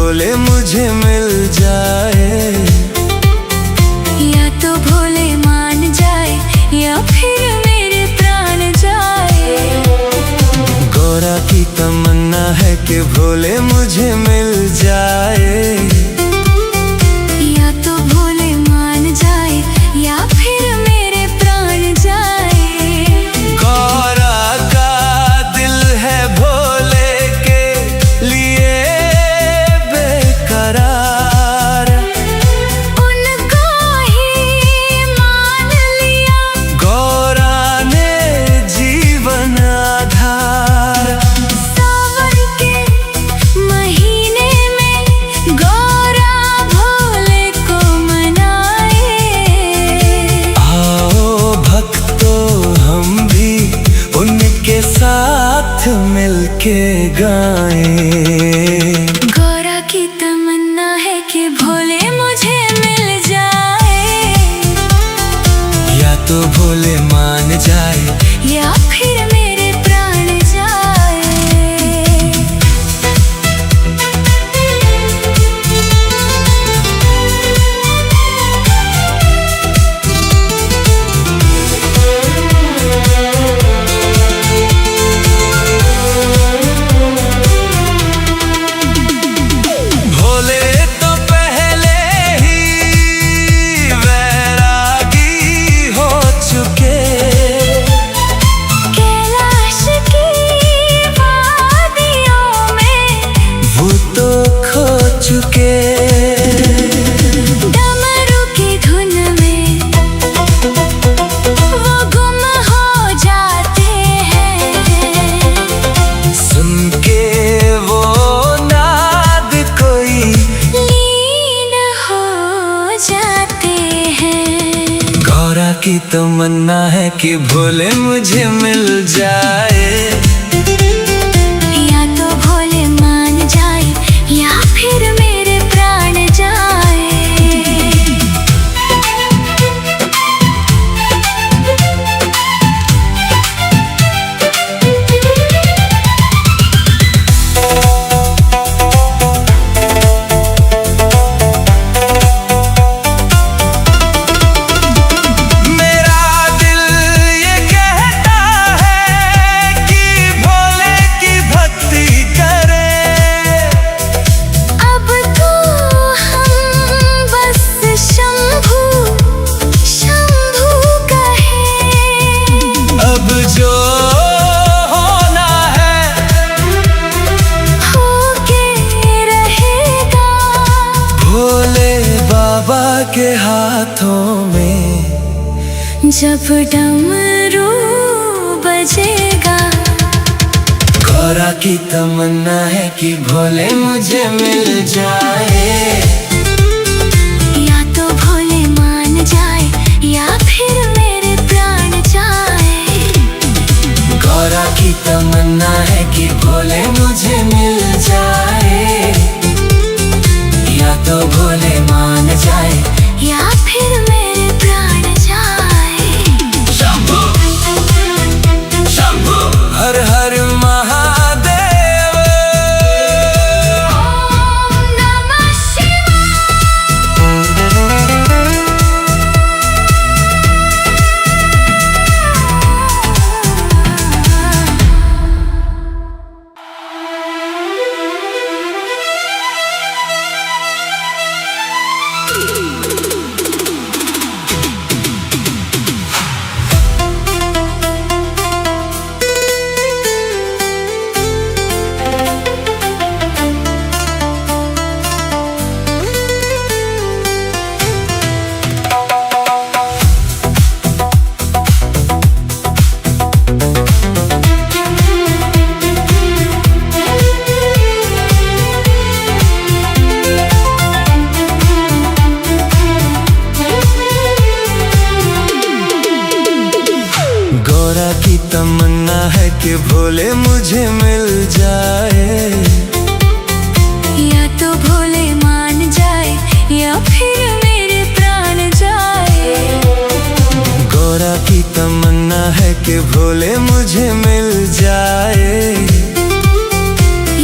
भोले मुझे मिल जाए। या तो भोले मान जाए या फिर मेरे प्राण जाए। गौरा की तमन्ना है कि भोले मुझे मिल जाए। या तो भोले मान जाए या फिर मेरे प्राण जाए। गौरा का दिल है भोले के लिए बेकरार, उनको ही मान लिया गौरा ने जीवन आधार। सावन के महीने में गौरा भोले को मनाए। आओ भक्तों हम भी उनके साथ मिलके गाएं। गौरा की तमन्ना है कि भोले मुझे मिल जाए। या तो भोले मान जाए या फिर मेरे प्राण जाए। भोले तो पहले ही वैरागी हो चुके। कैलाश की वादियों में वो तो खो चुके। डमरू की धुन में वो गुम हो जाते हैं। सुन के वो नाद कोई लीन हो जाते हैं। गौरा की तमन्ना है कि भोले मुझे मिल जाए। या तो भोले मान जाए या फिर मेरे प्राण जाए। मेरा दिल ये कहता है कि भोले की भक्ति करे। अब तो हम बस शंभू शंभू कहें। अब जो होना है होके रहेगा भोले बाबा के हाथों में। जब डमरू बजेगा। गौरा की तमन्ना है कि भोले मुझे मिल जाए। या तो भोले मान जाए या फिर मेरे प्राण जाए। गौरा की तमन्ना है कि भोले मुझे मिल जाए। या तो भोले मान जाए या फिर मेरे प्राण जाए। शंभू शंभू हर हर महादेव। ओम नमः गौरा की तमन्ना है कि भोले मुझे मिल जाए। या तो भोले मान जाए या फिर मेरे प्राण जाए। गौरा की तमन्ना है कि भोले मुझे मिल जाए।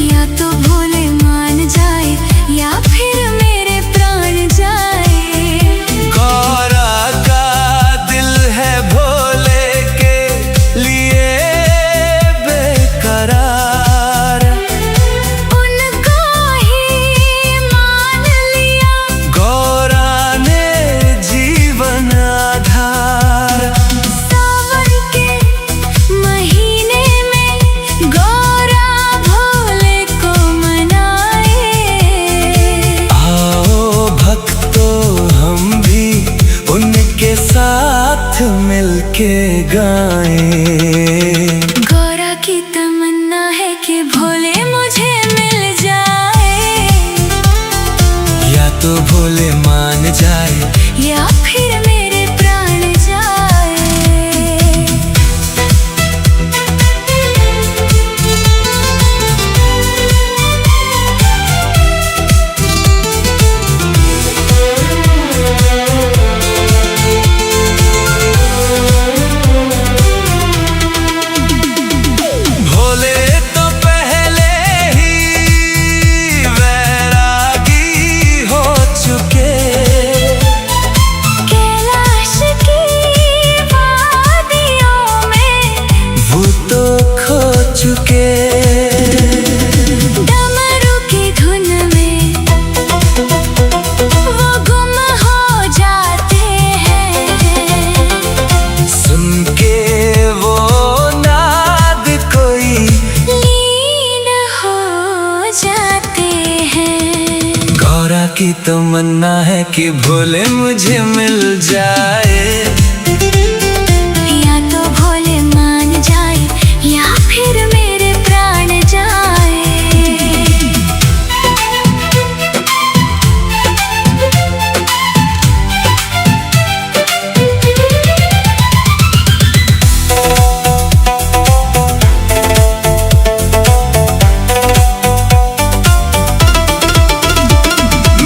या तो भोले मान जाए के गाएं। गौरा की तमन्ना है कि भोले मुझे मिल जाए, या तो भोले मान जाए या फिर मेरे प्राण जाए। भोले तो पहले ही वैरागी हो चुके, कैलाश की वादियों में वो तो खो चुके। डमरू की धुन में वो गुम हो जाते हैं, सुन के वो नाद कोई लीन हो जाते हैं। गौरा की तमन्ना है कि भोले मुझे मिल जाए, या तो भोले मान जाए या फिर मेरे प्राण जाए।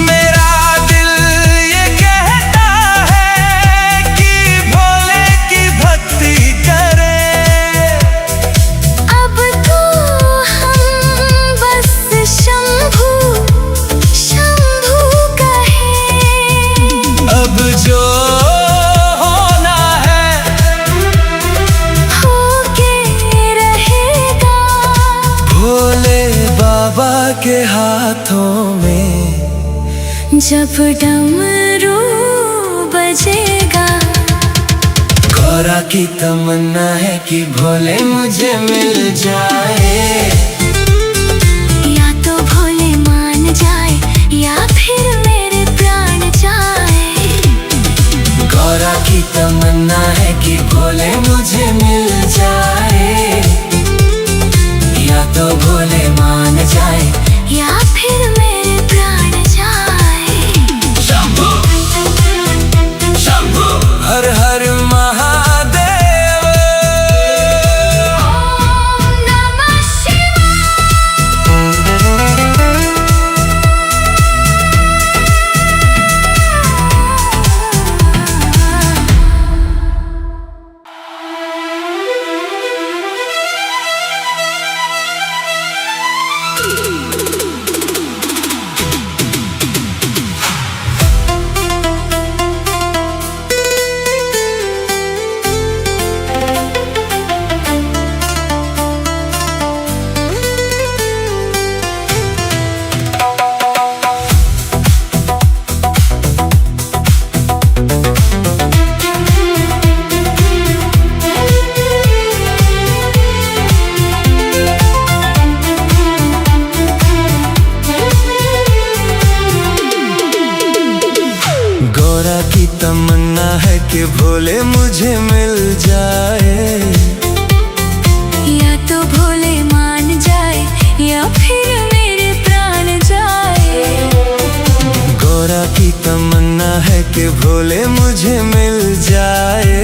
मेरा दिल ये कहता है कि भोले की भक्ति करें। अब तो हम बस शंभू शंभू कहें। अब जो होना है होके रहेगा, भोले बाबा के हाथों में। जब डमरू बजेगा। गौरा की तमन्ना है कि भोले मुझे मिल जाए, या तो भोले मान जाए या फिर मेरे प्राण जाए। गौरा की तमन्ना है कि भोले मुझे मिल जाए, या तो भोले मान जाए या फिर मेरे प्राण जाए। शंभू शंभू हर हर महादेव। ओम नमः शिवाय। गौरा की तमन्ना है कि भोले मुझे मिल जाए, या तो भोले मान जाए या फिर मेरे प्राण जाए। गौरा की तमन्ना है कि भोले मुझे मिल जाए,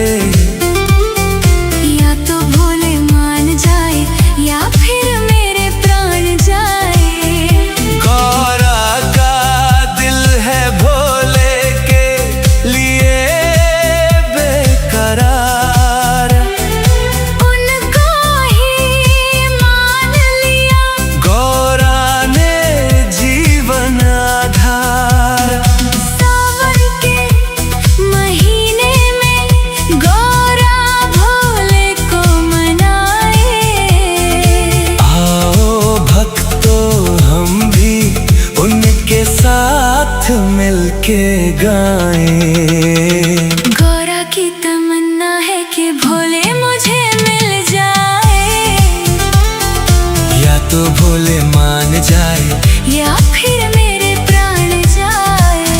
या तो भोले मान जाए या फिर मेरे प्राण जाए। गौरा का दिल है भोले के लिए बेकरार, उनको ही मान लिया गौरा ने जीवन आधार। सावन के महीने में गौरा भोले को मनाए। आओ भक्तों हम भी उनके साथ मिलके गाएं। गौरा की तमन्ना है कि भोले मुझे मिल जाए, या तो भोले मान जाए या फिर मेरे प्राण जाए।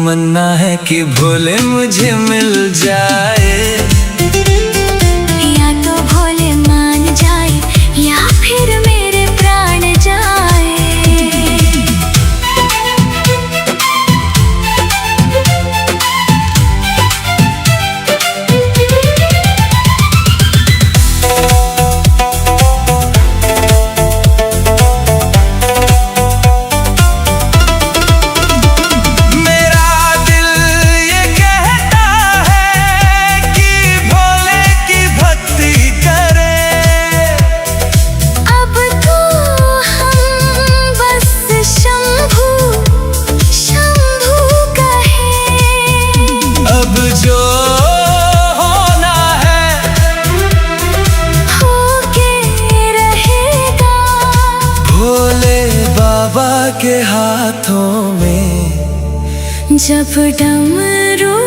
तमन्ना है कि भोले मुझे मिल जाए। या तो भोले मान जाए या फिर मेरे प्राण जाए। के हाथों में जब डमरू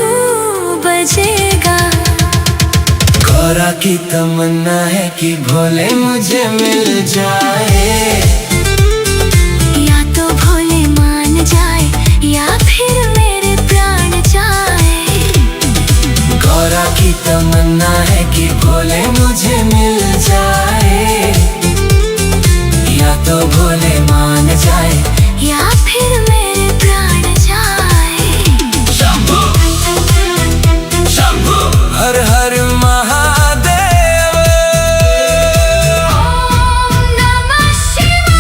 बजेगा। गौरा की तमन्ना है कि भोले मुझे मिल जाए। या तो भोले मान जाए या फिर मेरे प्राण जाए। गौरा की तमन्ना है कि भोले मुझे मिल जाए। या तो भोले मान जाए या फिर मेरे प्राण जाए। शंभू शंभू हर हर महादेव। ओम नमः शिवाय।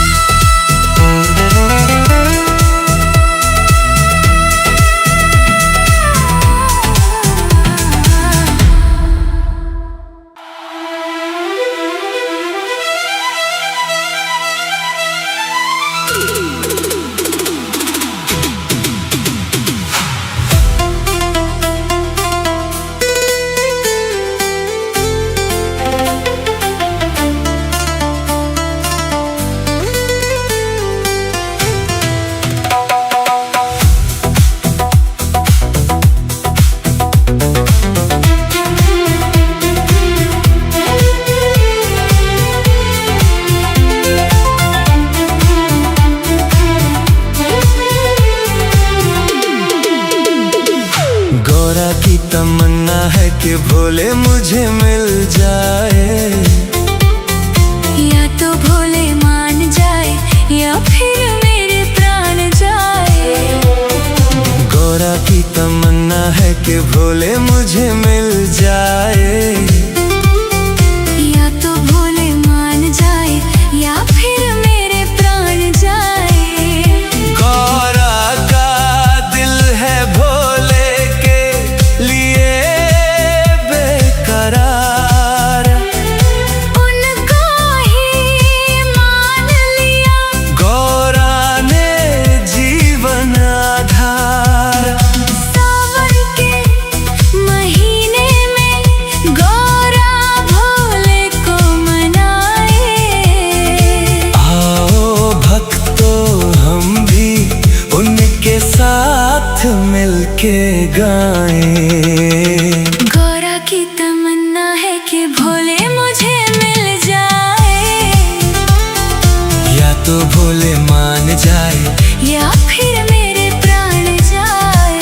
गौरा की तमन्ना है कि भोले मुझे मिल जाए। या तो भोले मान जाए या फिर मेरे प्राण जाए। गौरा की तमन्ना है कि भोले मुझे मिल जाए। या तो भोले मान जाए या फिर मेरे प्राण जाए। गौरा का दिल है भोले के लिए बेकरार। उनको ही मान लिया गौरा ने जीवन आधार। सावन के महीने में गौरा भोले को मनाए। आओ भक्तों हम भी उनके साथ मिलके गाएं। गौरा की तमन्ना है कि भोले मुझे मिल जाए। या तो भोले मान जाए या फिर मेरे प्राण जाए।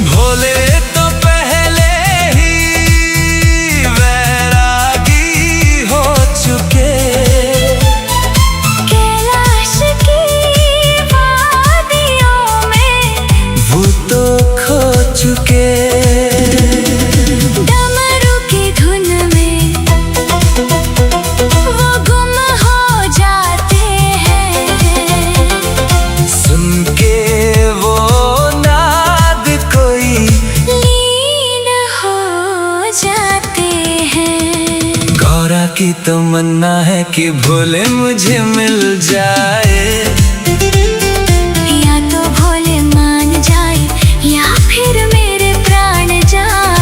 भोले तो पहले ही वैरागी हो चुके। कैलाश की वादियों में वो तो खो चुके। डमरू की धुन में वो गुम हो जाते हैं। सुन के वो नाद कोई लीन हो जाते हैं। गौरा की तमन्ना है कि भोले मुझे मिल जाए। या तो भोले मान जाए या फिर मेरे प्राण जाए।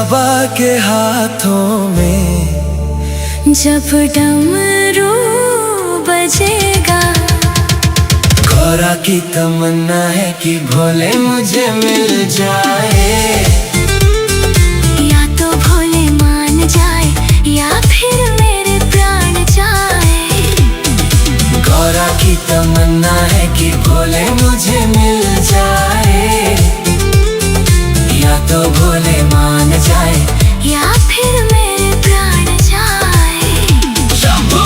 बाबा के हाथों में। जब डमरू बजेगा, गौरा की तमन्ना है कि भोले मुझे मिल जाए। या तो भोले मान जाए या फिर मेरे प्राण जाए। गौरा की तमन्ना है कि भोले मुझे मिल जाए। या तो भोले मान जाए या फिर मेरे प्राण जाए। शंभू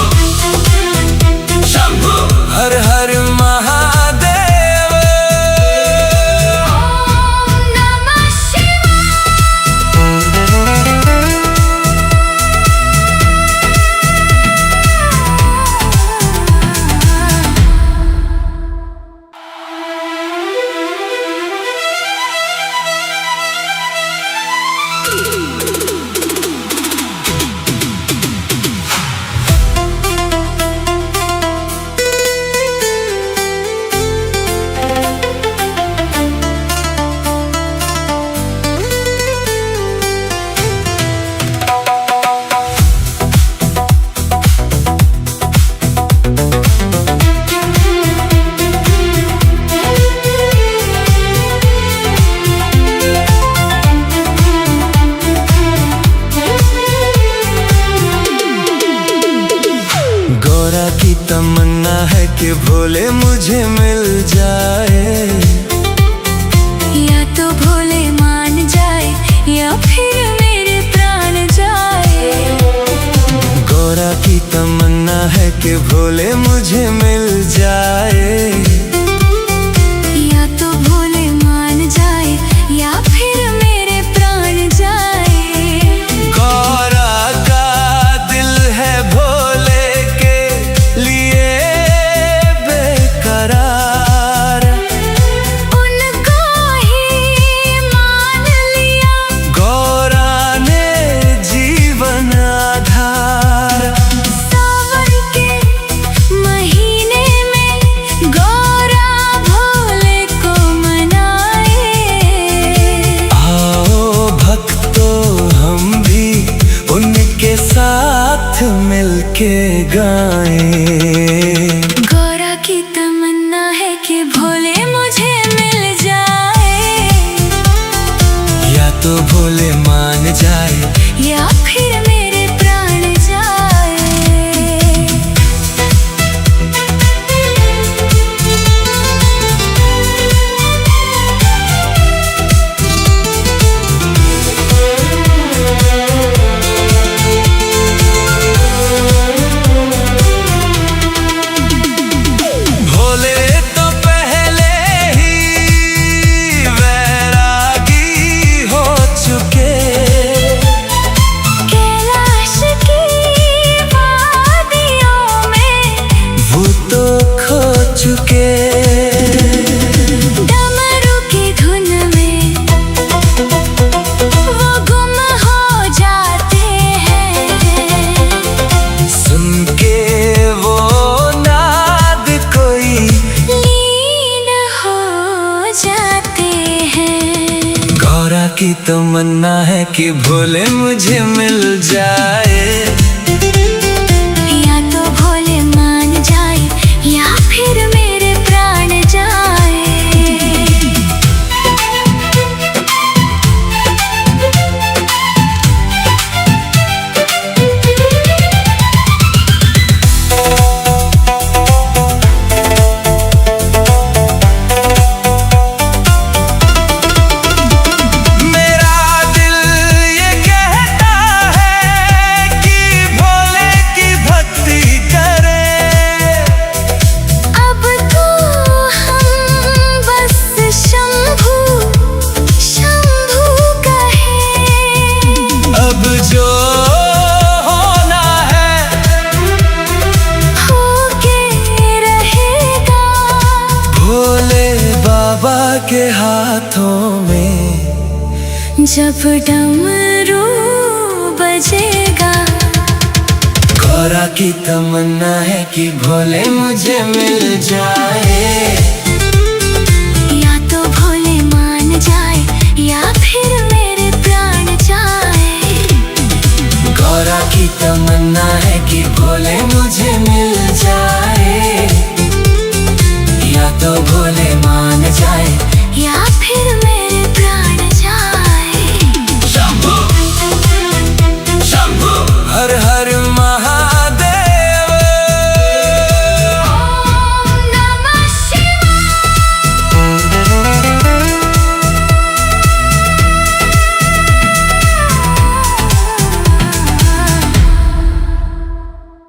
शंभू हर हर महादेव। ओम नमः गौरा की तमन्ना है कि भोले मुझे मिल जाए। या तो भोले मान जाए या फिर मेरे प्राण जाए। गौरा की तमन्ना है कि भोले मुझे मिल जाए। या तो भोले मान जाए या फिर मेरे प्राण जाए। गौरा का दिल है भोले के लिए बेकरार। उनको ही मान लिया, गौरा ने जीवन आधार। सावन के महीने में गौरा भोले को मनाए। आओ भक्तों हम भी उनके साथ मिलके गाएं। गौरा की तमन्ना है कि भोले मुझे मिल जाए। या तो भोले मान जाए या फिर मेरे प्राण जाए। भोले तो पहले ही वैरागी हो चुके। कैलाश की वादियों में वो तो खो चुके। डमरू की धुन में वो गुम हो जाते हैं। सुन के वो नाद कोई लीन हो जाते हैं। गौरा की तमन्ना है कि भोले मुझे मिल जाए। या तो भोले मान जाए या फिर मेरे प्राण जाए। मेरा दिल ये कहता है कि भोले की भक्ति करें। अब तो हम बस शंभू शंभू कहें। अब जो होना है होके रहेगा। भोले बाबा के हाथों में। जब डमरू बजेगा, गौरा की तमन्ना है कि भोले मुझे मिल जाए।